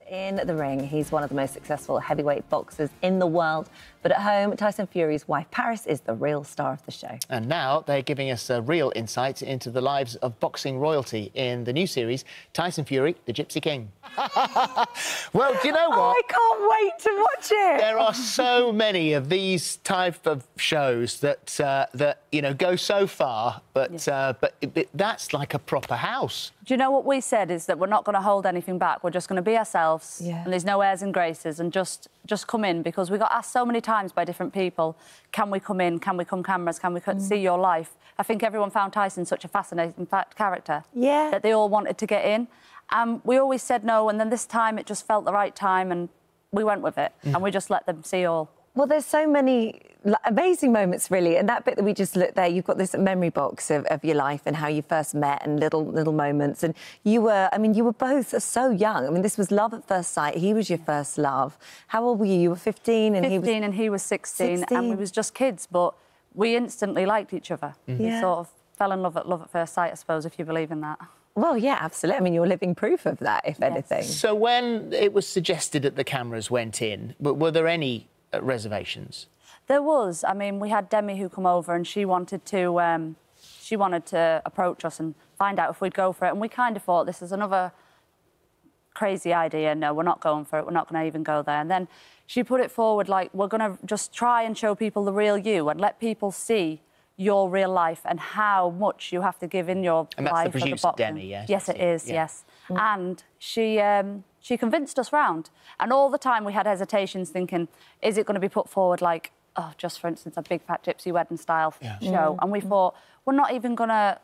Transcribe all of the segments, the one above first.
in the ring. He's one of the most successful heavyweight boxers in the world. But at home, Tyson Fury's wife, Paris, is the real star of the show. And now they're giving us a real insight into the lives of boxing royalty in the new series, Tyson Fury, the Gypsy King. Well, do you know what? I can't wait to watch it. There are so many of these type of shows that you know, go so far, but that's like a proper house. Do you know what we said is that we're not going to hold anything back. We're just going to be ourselves, and there's no airs and graces, and just come in, because we got asked so many times by different people, can we come in, can we come cameras, can we see your life? I think everyone found Tyson such a fascinating character that they all wanted to get in. We always said no, and then this time it just felt the right time, and we went with it, and we just let them see all. Well, there's so many amazing moments, really, and that bit that we just looked there, you've got this memory box of your life and how you first met and little moments. And you were, I mean, you were both so young. I mean, this was love at first sight. He was your first love. How old were you? You were 15 and 15 and he was 16, and we was just kids, but we instantly liked each other. We sort of fell in love at first sight, I suppose, if you believe in that. Well, yeah, absolutely. I mean, you're living proof of that, if anything. So when it was suggested that the cameras went in, were there any reservations? There was. I mean, we had Demi who come over, and she wanted to approach us and find out if we'd go for it, and we kind of thought, this is another crazy idea. No, we're not going for it. We're not going to even go there. And then she put it forward like, we're going to just try and show people the real you and let people see your real life and how much you have to give in your and that's life the producer, for the boxing. Demi, yes? Yes, it is, yes. And she convinced us round. And all the time we had hesitations thinking, is it going to be put forward like, oh, just for instance, a big fat gypsy wedding style show? And we thought, we're not even gonna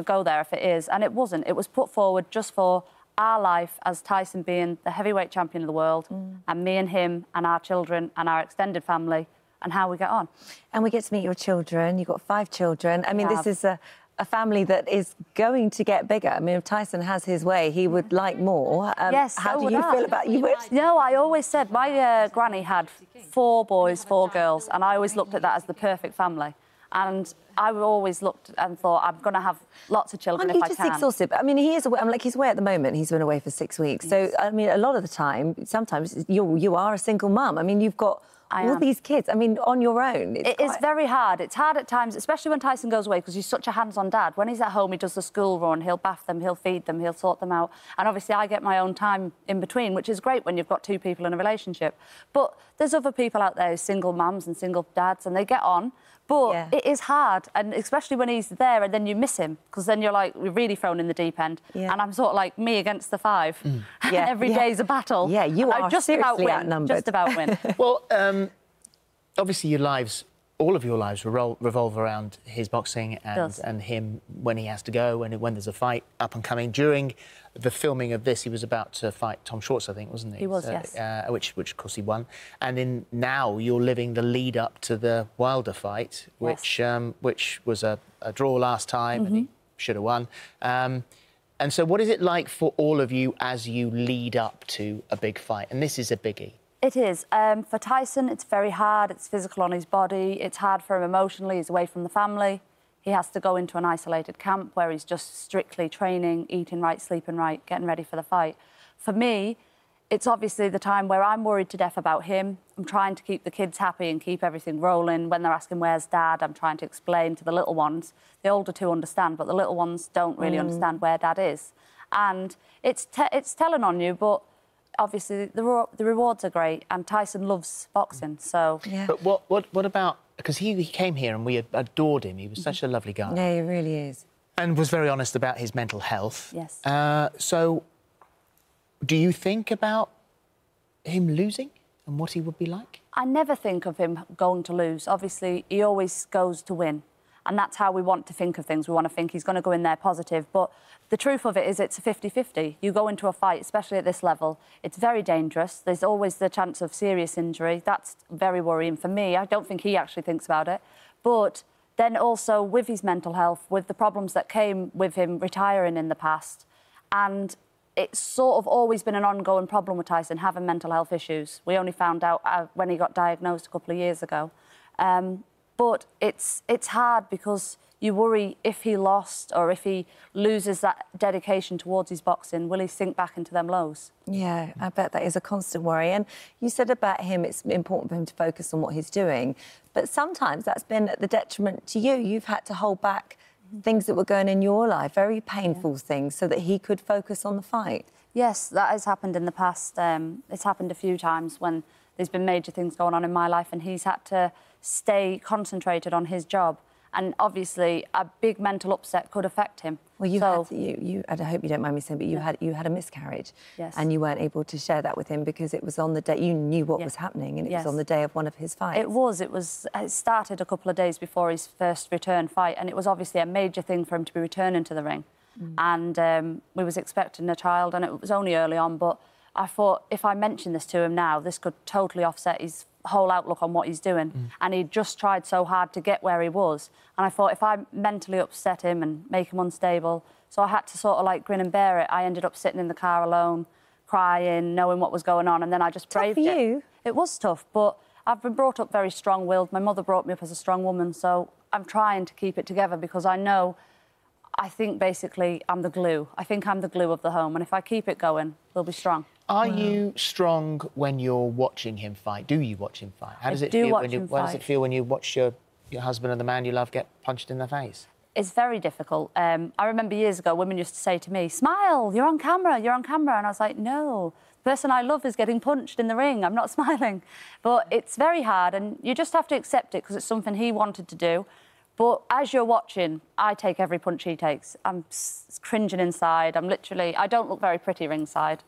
go there if it is. And it wasn't. It was put forward just for our life as Tyson being the heavyweight champion of the world, and me and him and our children and our extended family, and how we get on. And we get to meet your children. You've got 5 children. I mean, this is a family that is going to get bigger. I mean, if Tyson has his way, he would like more. Yes, how do you feel about you? No, I always said my granny had 4 boys, 4 girls, and I always looked at that as the perfect family. And I always looked and thought, I'm going to have lots of children if I can. He's just exhausted. I mean, he is away. I'm like, he's away at the moment. He's been away for 6 weeks. So, I mean, a lot of the time, sometimes you are a single mum. I mean, you've got all these kids, I mean, on your own. It is very hard. It's hard at times, especially when Tyson goes away, because he's such a hands-on dad. When he's at home, he does the school run, he'll bath them, he'll feed them, he'll sort them out. And obviously I get my own time in between, which is great when you've got 2 people in a relationship. But there's other people out there, single mums and single dads, and they get on. But it is hard, and especially when he's there and then you miss him, because then you're like, we're really thrown in the deep end. And I'm sort of like me against the 5. Every day's a battle. Yeah, you are just seriously about outnumbered. Just about win. Well, obviously your lives, all of your lives revolve around his boxing and him when he has to go, when there's a fight up and coming. During the filming of this, he was about to fight Tom Schwartz, I think, wasn't he? He was, yes. Which of course he won. And now you're living the lead up to the Wilder fight, which was a draw last time, and he should have won. And so what is it like for all of you as you lead up to a big fight? And this is a biggie. It is. For Tyson, it's very hard. It's physical on his body. It's hard for him emotionally. He's away from the family. He has to go into an isolated camp where he's just strictly training, eating right, sleeping right, getting ready for the fight. For me, it's obviously the time where I'm worried to death about him. I'm trying to keep the kids happy and keep everything rolling. When they're asking, where's Dad, I'm trying to explain to the little ones. The older 2 understand, but the little ones don't really understand where Dad is. And it's telling on you, but obviously, the rewards are great, and Tyson loves boxing, so... But what about... Because he came here and we adored him. He was such a lovely guy. Yeah, he really is. And was very honest about his mental health. Yes. So, do you think about him losing and what he would be like? I never think of him going to lose. Obviously, he always goes to win. And that's how we want to think of things. We want to think he's going to go in there positive. But the truth of it is it's a 50-50. You go into a fight, especially at this level, it's very dangerous. There's always the chance of serious injury. That's very worrying for me. I don't think he actually thinks about it. But then also with his mental health, with the problems that came with him retiring in the past, and it's sort of always been an ongoing problem with Tyson, having mental health issues. We only found out when he got diagnosed a couple of years ago. But it's hard because you worry if he lost or if he loses that dedication towards his boxing, will he sink back into them lows? Yeah, I bet that is a constant worry. And you said about him, it's important for him to focus on what he's doing. But sometimes that's been at the detriment to you. You've had to hold back things that were going in your life, very painful things, so that he could focus on the fight. Yes, that has happened in the past. It's happened a few times when there's been major things going on in my life and he's had to stay concentrated on his job. And obviously, a big mental upset could affect him. Well, I hope you don't mind me saying, but you had a miscarriage. Yes. And you weren't able to share that with him because it was on the day, you knew what was happening, and it was on the day of one of his fights. It started a couple of days before his first return fight, and it was obviously a major thing for him to be returning to the ring. And we was expecting a child, and it was only early on, but I thought if I mention this to him now, this could totally offset his whole outlook on what he's doing. And he'd just tried so hard to get where he was. And I thought if I mentally upset him and make him unstable, so I had to sort of like grin and bear it. I ended up sitting in the car alone, crying, knowing what was going on, and then I just braved it. Tough for you. It was tough, but I've been brought up very strong-willed. My mother brought me up as a strong woman, so I'm trying to keep it together because I think basically I'm the glue. I think I'm the glue of the home, and if I keep it going, we'll be strong. Are you strong when you're watching him fight? Do you watch him fight? How does it feel when you? How does it feel when you watch your husband and the man you love get punched in the face? It's very difficult. I remember years ago, women used to say to me, "Smile, you're on camera, you're on camera," and I was like, "No, the person I love is getting punched in the ring. I'm not smiling." But it's very hard, and you just have to accept it because it's something he wanted to do. But as you're watching, I take every punch he takes. I'm cringing inside. I don't look very pretty ringside.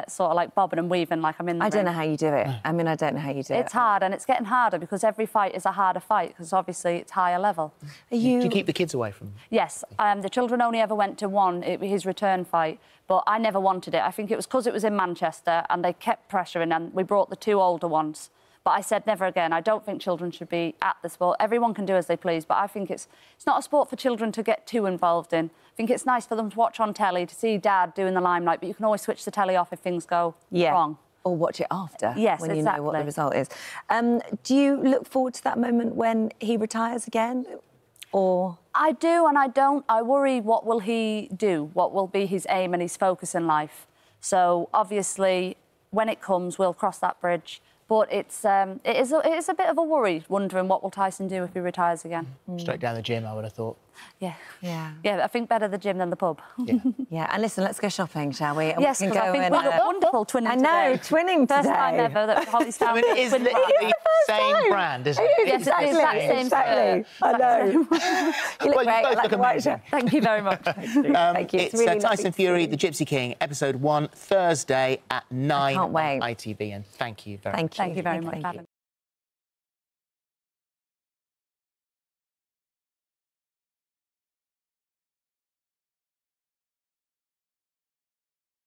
Sort of like bobbing and weaving like I'm in the ring. I don't know how you do it. I mean, I don't know how you do it. It's hard, and it's getting harder because every fight is a harder fight because obviously it's higher level. Do you keep the kids away from them? Yes. The children only ever went to one, his return fight, but I never wanted it. I think it was because it was in Manchester and they kept pressuring and we brought the two older ones. But I said never again. I don't think children should be at the sport. Everyone can do as they please, but I think it's not a sport for children to get too involved in. I think it's nice for them to watch on telly, to see Dad doing the limelight, but you can always switch the telly off if things go wrong. Or watch it after, yes, when you know what the result is. Do you look forward to that moment when he retires again, or...? I do and I don't. I worry what will he do, what will be his aim and his focus in life. So, obviously, when it comes, we'll cross that bridge. But it is a bit of a worry, wondering what will Tyson do if he retires again. Straight down the gym, I would have thought. Yeah. I think better the gym than the pub. Yeah, and listen, let's go shopping, shall we? And yes, because I think we look wonderful twinning today. I know, twinning today. First time ever that Holly's found. I mean, it is literally the same brand, isn't it? Yes, exactly. I know. You look great. You both look amazing. Thank you very much. Thank you. It's really Tyson Fury, The Gypsy King, episode 1, Thursday at 9 on ITV. And thank you very much. Thank you very much.